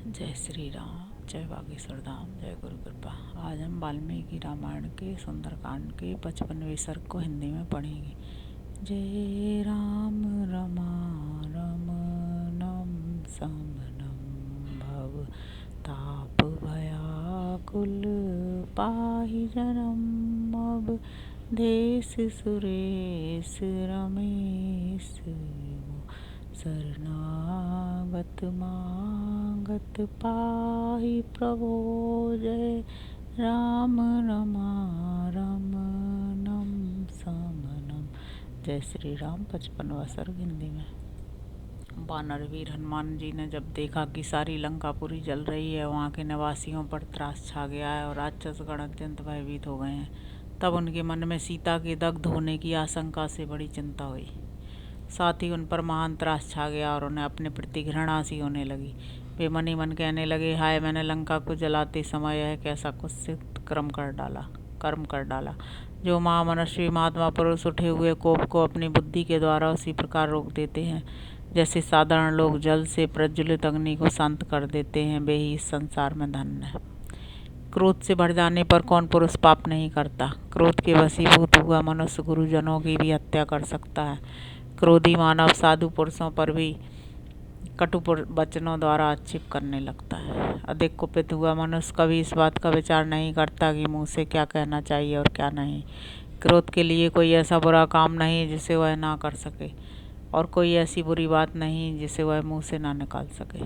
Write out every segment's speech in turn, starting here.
जय श्री राम, जय बागेश्वर धाम, जय गुरु कृपा। आज हम वाल्मीकि रामायण के सुंदरकांड के 55वें सर्ग को हिंदी में पढ़ेंगे। जय राम रमारमणम समनम भव ताप भयाकुल पाहि जनम अब देश सुरेश रमेश शरणागत मागत पाहि प्रभो। जय राम रमारमणम समनम। जय श्री राम। 55वां सर्ग हिंदी में। वानर वीर हनुमान जी ने जब देखा कि सारी लंकापुरी जल रही है, वहाँ के निवासियों पर त्रास छा गया है और राक्षसगण अत्यंत भयभीत हो गए हैं, तब उनके मन में सीता के दग्ध होने की आशंका से बड़ी चिंता हुई। साथ ही उन पर महान त्रास छा गया और उन्हें अपने प्रति घृणा सी होने लगी। वे मन ही मन कहने लगे, हाय, मैंने लंका को जलाते समय यह कैसा कुत्सित कर्म कर डाला। जो महामनस्वी महात्मा पुरुष उठे हुए कोप को अपनी बुद्धि के द्वारा उसी प्रकार रोक देते हैं जैसे साधारण लोग जल से प्रज्वलित अग्नि को शांत कर देते हैं, वे ही इस संसार में धन्य है। क्रोध से भर जाने पर कौन पुरुष पाप नहीं करता। क्रोध के वशीभूत हुआ मनुष्य गुरुजनों की भी हत्या कर सकता है। क्रोधी मानव साधु पुरुषों पर भी कटु वचनों द्वारा आक्षेप करने लगता है। अधिक कुपित हुआ मनुष्य कभी इस बात का विचार नहीं करता कि मुंह से क्या कहना चाहिए और क्या नहीं। क्रोध के लिए कोई ऐसा बुरा काम नहीं जिसे वह ना कर सके, और कोई ऐसी बुरी बात नहीं जिसे वह मुंह से ना निकाल सके।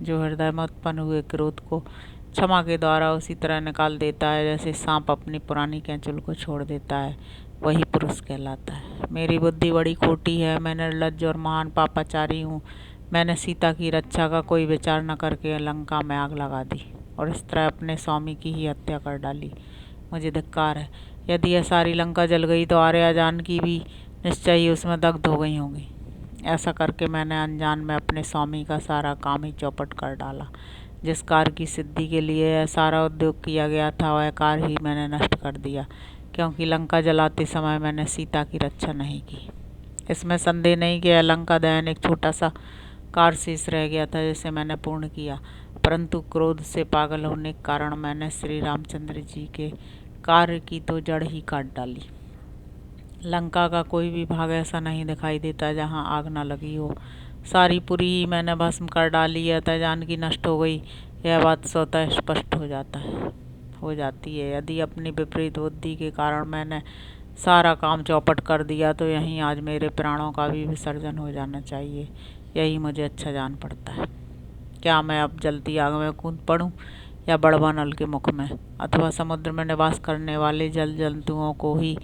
जो हृदय में उत्पन्न हुए क्रोध को क्षमा के द्वारा उसी तरह निकाल देता है जैसे सांप अपनी पुरानी कैंचुल को छोड़ देता है, वही पुरुष कहलाता है। मेरी बुद्धि बड़ी खोटी है, मैं निर्लज्ज और महान पापाचारी हूँ। मैंने सीता की रक्षा का कोई विचार न करके लंका में आग लगा दी और इस तरह अपने स्वामी की ही हत्या कर डाली। मुझे धिक्कार है। यदि यह सारी लंका जल गई तो आर्या जानकी भी निश्चय ही उसमें दग्ध हो गई होंगी। ऐसा करके मैंने अनजान में अपने स्वामी का सारा काम ही चौपट कर डाला। जिस कार्य की सिद्धि के लिए यह सारा उद्योग किया गया था, वह कार्य ही मैंने नष्ट कर दिया, क्योंकि लंका जलाते समय मैंने सीता की रक्षा नहीं की। इसमें संदेह नहीं कि लंका दहन एक छोटा सा कार्य शेष रह गया था जिसे मैंने पूर्ण किया, परंतु क्रोध से पागल होने के कारण मैंने श्री रामचंद्र जी के कार्य की तो जड़ ही काट डाली। लंका का कोई भी भाग ऐसा नहीं दिखाई देता जहाँ आग न लगी हो। सारी पुरी ही मैंने भस्म कर डाली है, अतः जानकी नष्ट हो गई, यह बात स्वतः स्पष्ट हो जाती है। यदि अपनी विपरीत बुद्धि के कारण मैंने सारा काम चौपट कर दिया तो यहीं आज मेरे प्राणों का भी विसर्जन हो जाना चाहिए, यही मुझे अच्छा जान पड़ता है। क्या मैं अब जलती आग में कूद पड़ूं या बड़वा नल के मुख में, अथवा समुद्र में निवास करने वाले जल जंतुओं को ही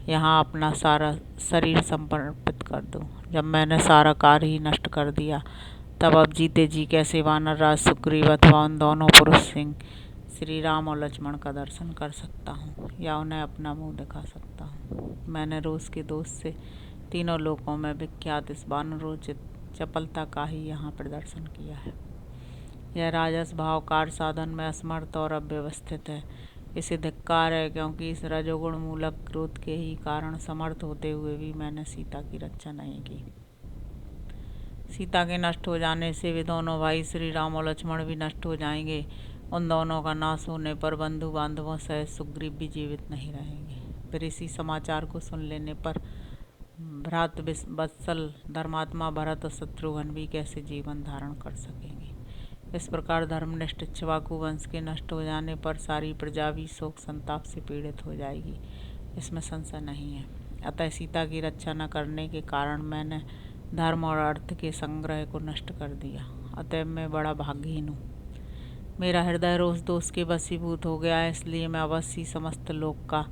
यहाँ अपना सारा शरीर समर्पित कर दूं। जब मैंने सारा कार्य ही नष्ट कर दिया, तब अब जीते जी कैसे वानर राज सुग्रीव अथवा उन दोनों पुरुष सिंह श्री राम और लक्ष्मण का दर्शन कर सकता हूँ या उन्हें अपना मुंह दिखा सकता हूँ। मैंने रोज के दोष से तीनों लोकों में विख्यात इस वानरोचित चपलता का ही यहाँ प्रदर्शन किया है। यह राजस भाव कार्य साधन में असमर्थ और अव्यवस्थित है। इसे धिक्कार है, क्योंकि इस रजोगुण मूलक क्रोध के ही कारण समर्थ होते हुए भी मैंने सीता की रक्षा नहीं की। सीता के नष्ट हो जाने से वे दोनों भाई श्री राम और लक्ष्मण भी नष्ट हो जाएंगे। उन दोनों का नाश होने पर बंधु बांधवों सहित सुग्रीव भी जीवित नहीं रहेंगे। फिर इसी समाचार को सुन लेने पर भ्रात वत्सल धर्मात्मा भरत और शत्रुघ्न भी कैसे जीवन धारण कर सकेंगे। इस प्रकार धर्मनिष्ठ इक्ष्वाकु वंश के नष्ट हो जाने पर सारी प्रजा भी शोक संताप से पीड़ित हो जाएगी, इसमें संशय नहीं है। अतः सीता की रक्षा न करने के कारण मैंने धर्म और अर्थ के संग्रह को नष्ट कर दिया। अतः मैं बड़ा भाग्यहीन हूँ। मेरा हृदय रोष दोष के वशीभूत हो गया है, इसलिए मैं अवश्य समस्त लोक का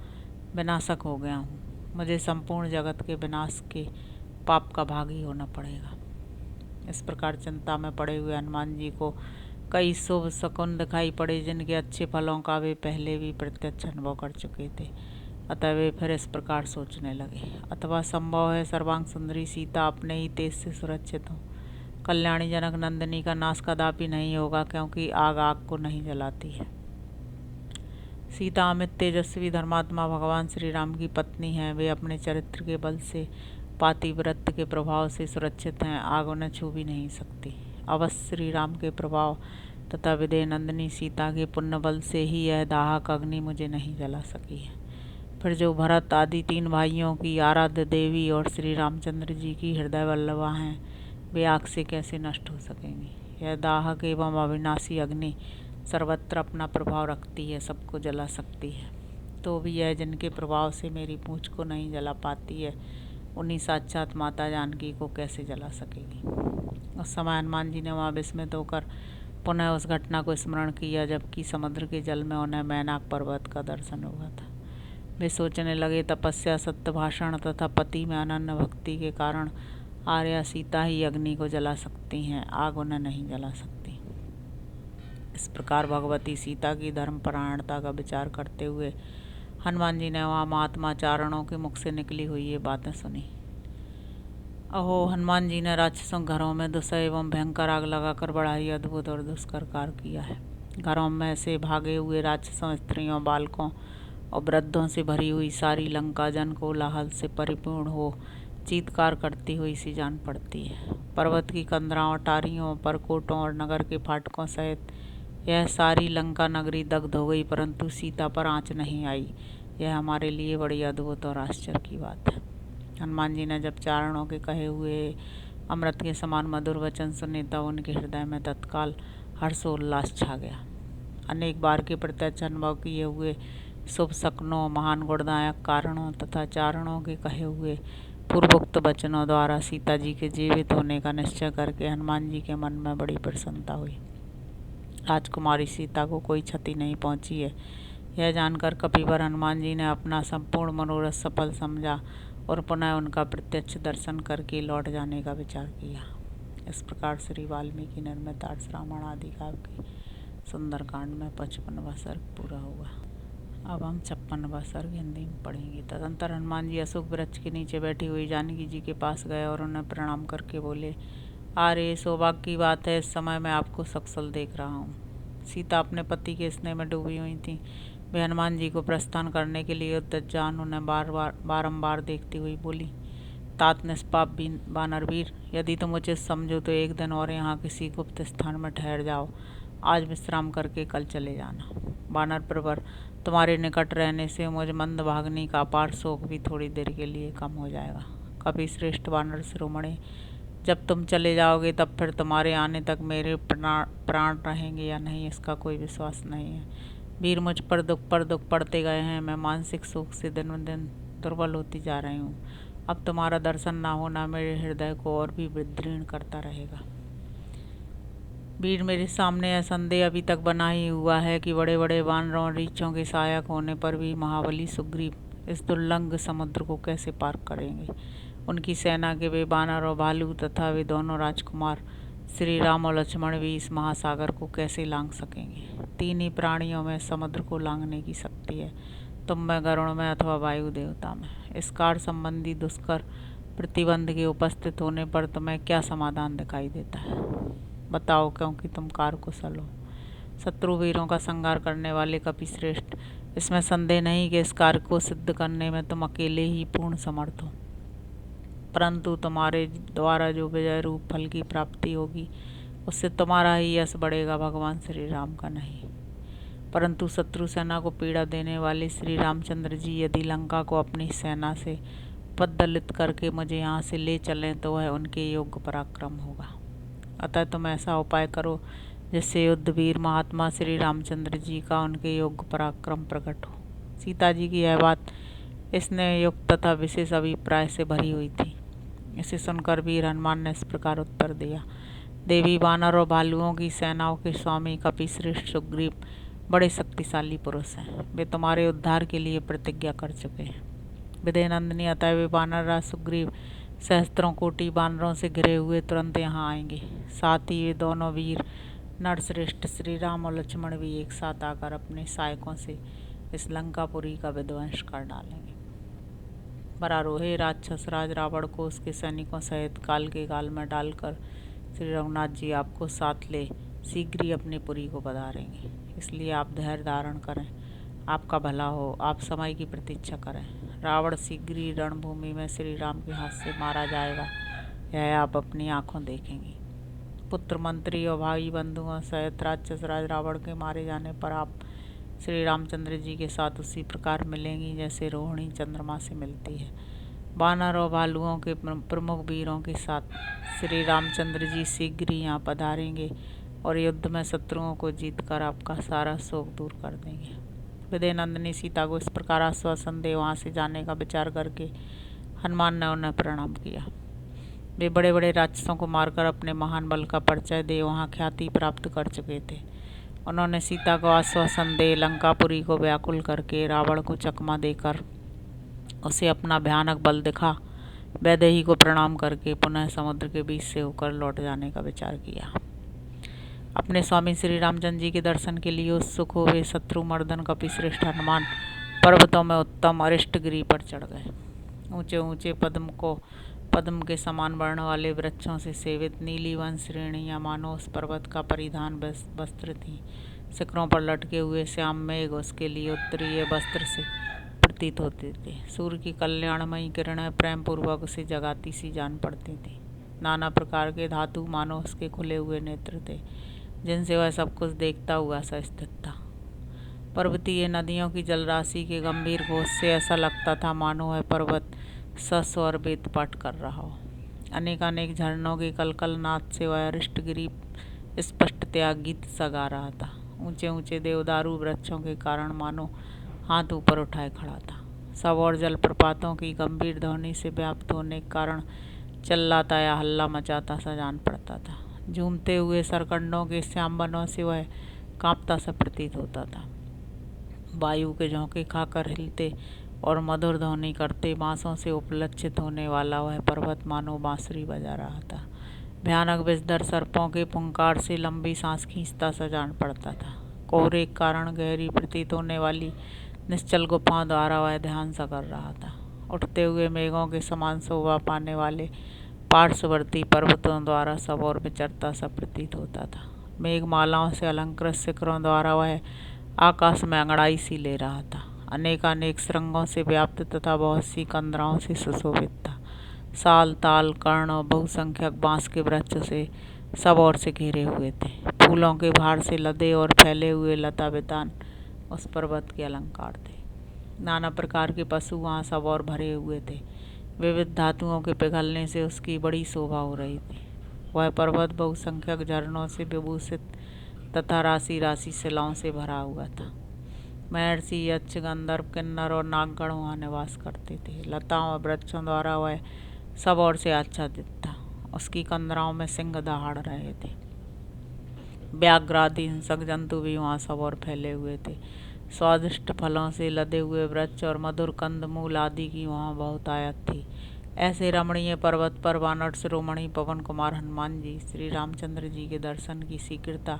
विनाशक हो गया हूँ। मुझे संपूर्ण जगत के विनाश के पाप का भागी होना पड़ेगा। इस प्रकार चिंता में पड़े हुए हनुमान जी को कई शुभ शकुन दिखाई पड़े, जिनके अच्छे फलों का वे पहले भी प्रत्यक्ष अनुभव कर चुके थे। अतः वे फिर इस प्रकार सोचने लगे, अथवा संभव है सर्वांग सुंदरी सीता अपने ही तेज से सुरक्षित हो। कल्याणी जनक नंदिनी का नाश कदापि नहीं होगा, क्योंकि आग आग को नहीं जलाती है। सीता अमित तेजस्वी धर्मात्मा भगवान श्री राम की पत्नी है। वे अपने चरित्र के बल से पातिव्रत्य के प्रभाव से सुरक्षित हैं, आग उन्हें छू भी नहीं सकती। अवश्य श्री राम के प्रभाव तथा विदेह नंदिनी सीता के पुण्य बल से ही यह दाहक अग्नि मुझे नहीं जला सकी है। फिर जो भरत आदि 3 भाइयों की आराध्य देवी और श्री रामचंद्र जी की हृदय वल्लभा हैं, वे आग से कैसे नष्ट हो सकेंगी। यह दाहक एवं अविनाशी अग्नि सर्वत्र अपना प्रभाव रखती है, सबको जला सकती है, तो भी यह जिनके प्रभाव से मेरी पूंछ को नहीं जला पाती है, उन्हीं साक्षात माता जानकी को कैसे जला सकेगी। उस समय हनुमान जी ने वहाँ विस्मित होकर पुनः उस घटना को स्मरण किया जबकि समुद्र के जल में उन्हें मैनाक पर्वत का दर्शन हुआ था। वे सोचने लगे, तपस्या, सत्य भाषण तथा पति में अनन्य भक्ति के कारण आर्या सीता ही अग्नि को जला सकती हैं, आग उन्हें नहीं जला सकती। इस प्रकार भगवती सीता की धर्मपरायणता का विचार करते हुए हनुमान जी ने वहाँ महात्मा चारणों के मुख से निकली हुई ये बातें सुनी। अहो, हनुमान जी ने राक्षसों घरों में दुस्सह एवं भयंकर आग लगाकर बड़ा ही अद्भुत और दुष्कर कार्य किया है। घरों में से भागे हुए राक्षसों, स्त्रियों, बालकों और वृद्धों से भरी हुई सारी लंका जन कोलाहल से परिपूर्ण हो चीत्कार करती हुई सी जान पड़ती है। पर्वत की कंदराओं, टारियों, परकोटों और नगर के फाटकों सहित यह सारी लंका नगरी दग्ध हो गई, परंतु सीता पर आंच नहीं आई। यह हमारे लिए बड़ी अद्भुत और आश्चर्य की बात है। हनुमान जी ने जब चारणों के कहे हुए अमृत के समान मधुर वचन सुने तब उनके हृदय में तत्काल हर्षोल्लास छा गया। अनेक बार के प्रत्यक्ष अनुभव किए हुए शुभ शकुनों, महान गुणदायक कारणों तथा चारणों के कहे हुए पूर्वोक्त वचनों द्वारा सीता जी के जीवित होने का निश्चय करके हनुमान जी के मन में बड़ी प्रसन्नता हुई। राजकुमारी सीता को कोई क्षति नहीं पहुंची है, यह जानकर कपिवर हनुमान जी ने अपना संपूर्ण मनोरथ सफल समझा और पुनः उनका प्रत्यक्ष दर्शन करके लौट जाने का विचार किया। इस प्रकार श्री वाल्मीकि निर्मित आर्ष रामायण आदि काव्य की सुंदरकांड में 55वां सर्ग पूरा हुआ। अब हम 56वां सर्ग हिंदी में पढ़ेंगे। तदंतर हनुमान जी अशोक वृक्ष के नीचे बैठी हुई जानकी जी के पास गए और उन्हें प्रणाम करके बोले, अरे सौभाग्य की बात है, इस समय मैं आपको सकुशल देख रहा हूँ। सीता अपने पति के स्नेह में डूबी हुई थी। वे हनुमान जी को प्रस्थान करने के लिए उद्यत जान उन्हें बारंबार देखती हुई बोली, तात निष्पाप वानरवीर, यदि तुम उचित समझो तो एक दिन और यहाँ किसी गुप्त स्थान में ठहर जाओ। आज विश्राम करके कल चले जाना। वानर प्रवर, तुम्हारे निकट रहने से मुझ मंद भागनी का अपार शोक भी थोड़ी देर के लिए कम हो जाएगा। कभी श्रेष्ठ वानर शिरोमणि, जब तुम चले जाओगे तब फिर तुम्हारे आने तक मेरे प्राण रहेंगे या नहीं, इसका कोई विश्वास नहीं है। वीर, मुझ पर दुख पड़ते गए हैं। मैं मानसिक सुख से दिन दिन दुर्बल होती जा रही हूँ। अब तुम्हारा दर्शन ना होना मेरे हृदय को और भी विदीर्ण करता रहेगा। वीर, मेरे सामने यह संदेह अभी तक बना ही हुआ है कि बड़े बड़े वानरों और रीछों के सहायक होने पर भी महाबली सुग्रीव इस दुर्लंघ समुद्र को कैसे पार करेंगे। उनकी सेना के वे वानर और भालू तथा वे दोनों राजकुमार श्री राम और लक्ष्मण भी इस महासागर को कैसे लांघ सकेंगे। 3 ही प्राणियों में समुद्र को लांघने की शक्ति है, तुम में, गरुड़ में अथवा वायु देवता में। इस कार्य संबंधी दुष्कर प्रतिबंध के उपस्थित होने पर तुम्हें क्या समाधान दिखाई देता है, बताओ, क्योंकि तुम कारकुशल हो, शत्रु वीरों का संहार करने वाले कपिश्रेष्ठ। इसमें संदेह नहीं कि इस कार्य को सिद्ध करने में तुम अकेले ही पूर्ण समर्थ हो, परंतु तुम्हारे द्वारा जो विजय रूप फल की प्राप्ति होगी उससे तुम्हारा ही यश बढ़ेगा, भगवान श्री राम का नहीं। परंतु शत्रु सेना को पीड़ा देने वाले श्री रामचंद्र जी यदि लंका को अपनी सेना से पद्दलित करके मुझे यहाँ से ले चलें तो वह उनके योग्य पराक्रम होगा। अतः तुम ऐसा उपाय करो जिससे युद्धवीर महात्मा श्री रामचंद्र जी का उनके योग्य पराक्रम प्रकट हो। सीता जी की यह बात इसने युक्त तथा विशेष अभिप्राय से भरी हुई थी। इसे सुनकर वीर हनुमान ने इस प्रकार उत्तर दिया, देवी, वानर और भालुओं की सेनाओं के स्वामी कपिश्रेष्ठ सुग्रीव बड़े शक्तिशाली पुरुष हैं। वे तुम्हारे उद्धार के लिए प्रतिज्ञा कर चुके हैं। विदेह नंदिनी, अतः वे वानरराज सुग्रीव सहस्त्रों कोटि वानरों से घिरे हुए तुरंत यहाँ आएंगे। साथ ही वे दोनों वीर नरश्रेष्ठ श्री राम और लक्ष्मण भी एक साथ आकर अपने सहायकों से इस लंकापुरी का विध्वंस कर डालेंगे। परारोहे राक्षस राज रावण को उसके सैनिकों सहित काल के काल में डालकर श्री रघुनाथ जी आपको साथ ले शीघ्र ही अपनी पुरी को पधारेंगे। इसलिए आप धैर्य धारण करें, आपका भला हो, आप समय की प्रतीक्षा करें। रावण शीघ्र ही रणभूमि में श्री राम के हाथ से मारा जाएगा, यह आप अपनी आंखों देखेंगी। पुत्र मंत्री और भाई बंधुओं सहित राक्षस राज रावण के मारे जाने पर आप श्री रामचंद्र जी के साथ उसी प्रकार मिलेंगी जैसे रोहिणी चंद्रमा से मिलती है। वानर और भालुओं के प्रमुख वीरों के साथ श्री रामचंद्र जी शीघ्र ही यहाँ पधारेंगे और युद्ध में शत्रुओं को जीतकर आपका सारा शोक दूर कर देंगे। विदय नंदिनी सीता को इस प्रकार आश्वासन दे वहाँ से जाने का विचार करके हनुमान ने उन्हें प्रणाम किया। वे बड़े बड़े राक्षसों को मारकर अपने महान बल का परिचय दे वहाँ ख्याति प्राप्त कर चुके थे। उन्होंने सीता को आश्वासन दे लंकापुरी को व्याकुल करके रावण को चकमा देकर उसे अपना भयानक बल दिखा वैदेही को प्रणाम करके पुनः समुद्र के बीच से होकर लौट जाने का विचार किया। अपने स्वामी श्री रामचंद्र जी के दर्शन के लिए उत्सुक हुए शत्रुमर्दन कपिश्रेष्ठ हनुमान पर्वतों में उत्तम अरिष्टगिरी पर चढ़ गए। ऊंचे ऊंचे पद्म के समान वर्ण वाले वृक्षों से सेवित नीली वन श्रेणियाँ मानो उस पर्वत का परिधान वस्त्र थी। शिखरों पर लटके हुए श्याम मेघ उसके लिए उत्तरीय वस्त्र से प्रतीत होते थे। सूर्य की कल्याणमयी किरणें प्रेम पूर्वक उसे जगाती सी जान पड़ती थी। नाना प्रकार के धातु मानो उसके खुले हुए नेत्र थे जिनसे वह सब कुछ देखता हुआ सा स्थित था। पर्वतीय नदियों की जलराशि के गंभीर घोष से ऐसा लगता था मानो वह पर्वत सस्वर वेद पाठ कर रहा हो। अनेकानेक झरनों के कलकल नाद से वह अरिष्टगिरी स्पष्टतया गीत सा गा रहा था। ऊंचे ऊंचे देवदारू वृक्षों के कारण मानो हाथ ऊपर उठाए खड़ा था। सब और जलप्रपातों की गंभीर ध्वनि से व्याप्त होने के कारण चिल्लाता या हल्ला मचाता सा जान पड़ता था। झूमते हुए सरकंडों के श्याम वनों से वह कांपता सा प्रतीत होता था। वायु के झोंके खाकर हिलते और मधुर ध्वनि करते बांसों से उपलक्षित होने वाला वह पर्वत मानो बांसुरी बजा रहा था। भयानक विषधर सर्पों के पुंकार से लंबी सांस खींचता सा जान पड़ता था। कोहरे के कारण गहरी प्रतीत होने वाली निश्चल गुफाओं द्वारा वह ध्यान सा कर रहा था। उठते हुए मेघों के समान शोभा पाने वाले पार्श्ववर्ती पर्वतों द्वारा सब और विचरता सा प्रतीत होता था। मेघमालाओं से अलंकृत शिखरों द्वारा वह आकाश में अंगड़ाई सी ले रहा था। अनेकानेक श्रृंगों से व्याप्त तथा बहुत सी कंदराओं से सुशोभित था। साल ताल कर्ण और बहुसंख्यक बांस के वृक्ष से सब ओर से घेरे हुए थे। फूलों के भार से लदे और फैले हुए लता वितान उस पर्वत के अलंकार थे। नाना प्रकार के पशु वहाँ सब और भरे हुए थे। विविध धातुओं के पिघलने से उसकी बड़ी शोभा हो रही थी। वह पर्वत बहुसंख्यक झरनों से विभूषित तथा राशि राशि शिलाओं से भरा हुआ था। महर्षि यक्ष गंधर्व किन्नर और नागगण वहाँ निवास करते थे। लताओं और वृक्षों द्वारा वह सब ओर से आच्छादित था। उसकी कंदराओं में सिंह दहाड़ रहे थे। व्याघ्रादि हिंसक जंतु भी वहाँ सब और फैले हुए थे। स्वादिष्ट फलों से लदे हुए वृक्ष और मधुर कंदमूल आदि की वहाँ बहुत आयत थी। ऐसे रमणीय पर्वत पर वानर शिरोमणि पवन कुमार हनुमान जी श्री रामचंद्र जी के दर्शन की शीघ्रता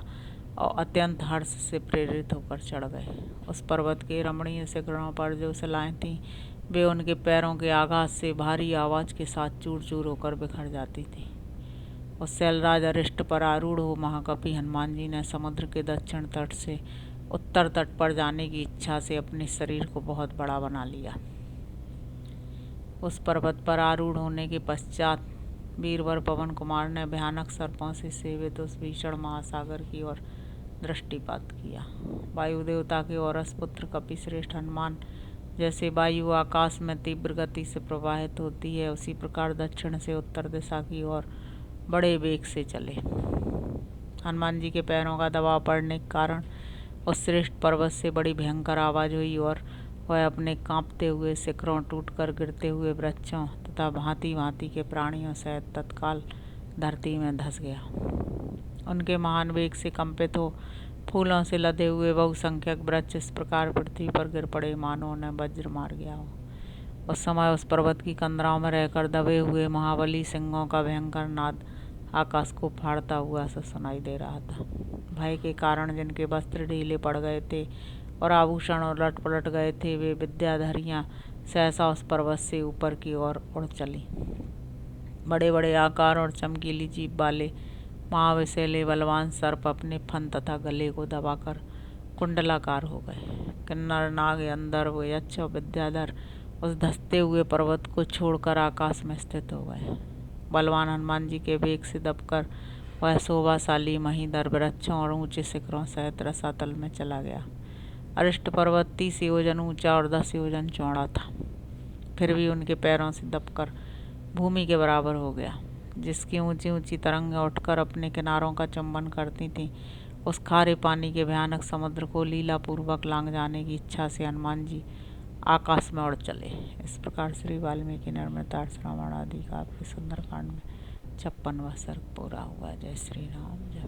और अत्यंत हर्ष से प्रेरित होकर चढ़ गए। उस पर्वत के रमणीय शिखरों पर जो शिलाएं थीं वे उनके पैरों के आघात से भारी आवाज के साथ चूर चूर होकर बिखर जाती थी। उस शैलराज अरिष्ट पर आरूढ़ हो महाकपि हनुमान जी ने समुद्र के दक्षिण तट से उत्तर तट पर जाने की इच्छा से अपने शरीर को बहुत बड़ा बना लिया। उस पर्वत पर आरूढ़ होने के पश्चात वीरवर पवन कुमार ने भयानक सर्पों से सेवित उस भीषण महासागर की ओर दृष्टिपात किया। वायु देवता के औरस पुत्र कपिश्रेष्ठ हनुमान जैसे वायु आकाश में तीव्र गति से प्रवाहित होती है उसी प्रकार दक्षिण से उत्तर दिशा की ओर बड़े वेग से चले। हनुमान जी के पैरों का दबाव पड़ने के कारण उस श्रेष्ठ पर्वत से बड़ी भयंकर आवाज हुई और वह अपने कांपते हुए शिखरों टूटकर गिरते हुए वृक्षों तथा भांति भांति के प्राणियों सहित तत्काल धरती में धंस गया। उनके महान वेग से कंपित हो फूलों से लदे हुए बहुसंख्यक वृक्ष इस प्रकार पृथ्वी पर गिर पड़े मानो उन्हें वज्र मार गया हो। उस समय उस पर्वत की कंदराओं में रहकर दबे हुए महाबली सिंहों का भयंकर नाद आकाश को फाड़ता हुआ सा सुनाई दे रहा था। भय के कारण जिनके वस्त्र ढीले पड़ गए थे और आभूषण उलट पलट गए थे वे विद्याधरियाँ सहसा उस पर्वत से ऊपर की ओर उड़ चली। बड़े बड़े आकार और चमकीली जीभ वाले महाविशैले बलवान सर्प अपने फन तथा गले को दबाकर कुंडलाकार हो गए। किन्नर नाग अंदर वो यक्ष और विद्याधर उस धंसते हुए पर्वत को छोड़कर आकाश में स्थित हो गए। बलवान हनुमान जी के वेग से दबकर वह शोभाशाली महीधर वृक्षों और ऊंचे शिखरों सहित रसातल में चला गया। अरिष्ट पर्वत 30 योजन ऊंचा और 10 योजन चौड़ा था, फिर भी उनके पैरों से दबकर भूमि के बराबर हो गया। जिसकी ऊंची ऊंची तरंगें उठकर अपने किनारों का चुंबन करती थीं, उस खारे पानी के भयानक समुद्र को लीलापूर्वक लांघ जाने की इच्छा से हनुमान जी आकाश में उड़ चले। इस प्रकार श्री वाल्मीकि ने अमृतार्थ रामायण आदि काव्य सुंदरकांड में 56वां सर्ग पूरा हुआ। जय श्री राम। जय